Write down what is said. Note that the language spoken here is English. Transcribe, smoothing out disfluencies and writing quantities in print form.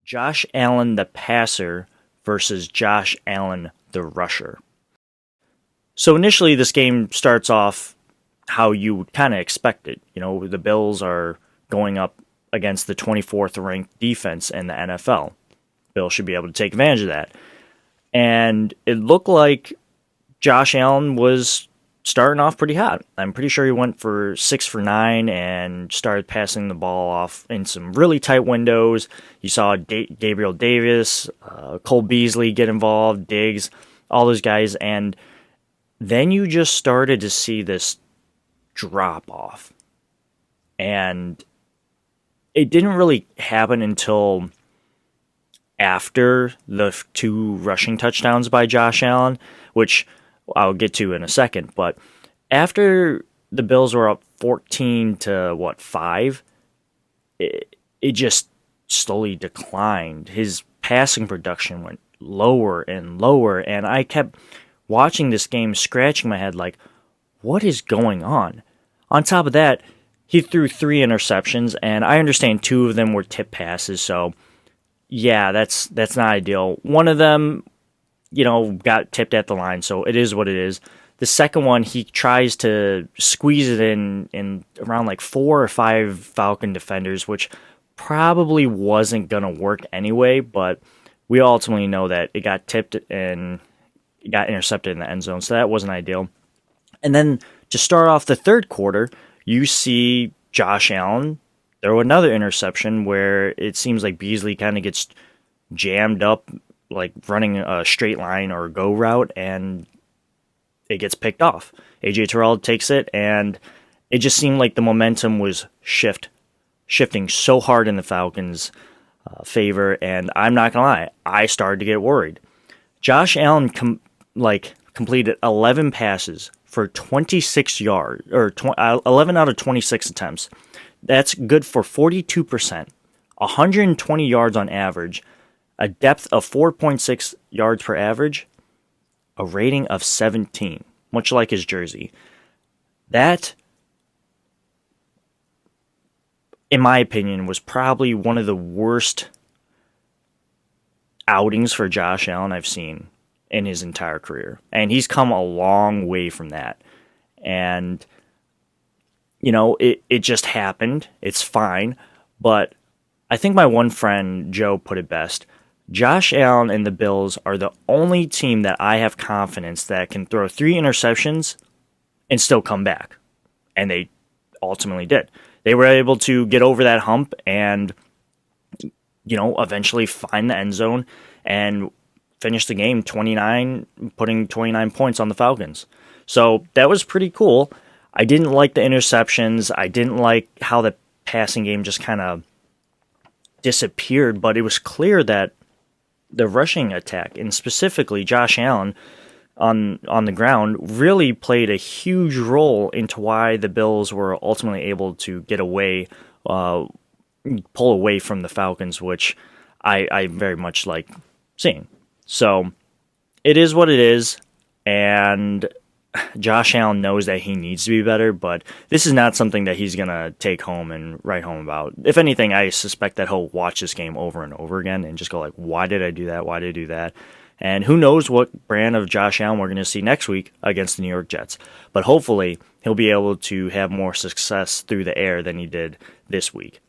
Josh Allen, the passer, versus Josh Allen, the rusher. So initially, this game starts off how you would kind of expect it. You know, the Bills are going up against the 24th ranked defense in the NFL. Bills should be able to take advantage of that. And it looked like Josh Allen was starting off pretty hot. I'm pretty sure he went for 6 for 9 and started passing the ball off in some really tight windows. You saw Gabriel Davis, Cole Beasley get involved, Diggs, all those guys. And then you just started to see this drop off. And it didn't really happen until after the 2 rushing touchdowns by Josh Allen, which I'll get to in a second. But after the Bills were up 14 to 5, it just slowly declined. His passing production went lower and lower, and I kept watching this game scratching my head like, what is going on? On top of that, he threw 3 interceptions, and I understand 2 of them were tip passes, so yeah, that's not ideal. One of them, got tipped at the line, so it is what it is. The second one, he tries to squeeze it in around like 4 or 5 Falcon defenders, which probably wasn't going to work anyway, but we ultimately know that it got tipped and it got intercepted in the end zone, so that wasn't ideal. And then to start off the third quarter, you see Josh Allen throw another interception where it seems like Beasley kind of gets jammed up, like running a straight line or a go route, and it gets picked off. A.J. Terrell takes it, and it just seemed like the momentum was shifting so hard in the Falcons' favor, and I'm not going to lie, I started to get worried. Josh Allen completed 11 passes for 26 yards, or 11 out of 26 attempts. That's good for 42%, 120 yards on average, a depth of 4.6 yards per average, a rating of 17, much like his jersey. That, in my opinion, was probably one of the worst outings for Josh Allen I've seen in his entire career. And he's come a long way from that. And it just happened. It's fine. But I think my one friend, Joe, put it best. Josh Allen and the Bills are the only team that I have confidence that can throw 3 interceptions and still come back. And they ultimately did. They were able to get over that hump and, eventually find the end zone and finish the game putting 29 points on the Falcons. So that was pretty cool. I didn't like the interceptions. I didn't like how the passing game just kind of disappeared, but it was clear that the rushing attack, and specifically Josh Allen on the ground, really played a huge role into why the Bills were ultimately able to get away, pull away from the Falcons, which I very much like seeing. So it is what it is, and Josh Allen knows that he needs to be better, but this is not something that he's going to take home and write home about. If anything, I suspect that he'll watch this game over and over again and just go like, why did I do that? Why did I do that? And who knows what brand of Josh Allen we're going to see next week against the New York Jets. But hopefully, he'll be able to have more success through the air than he did this week.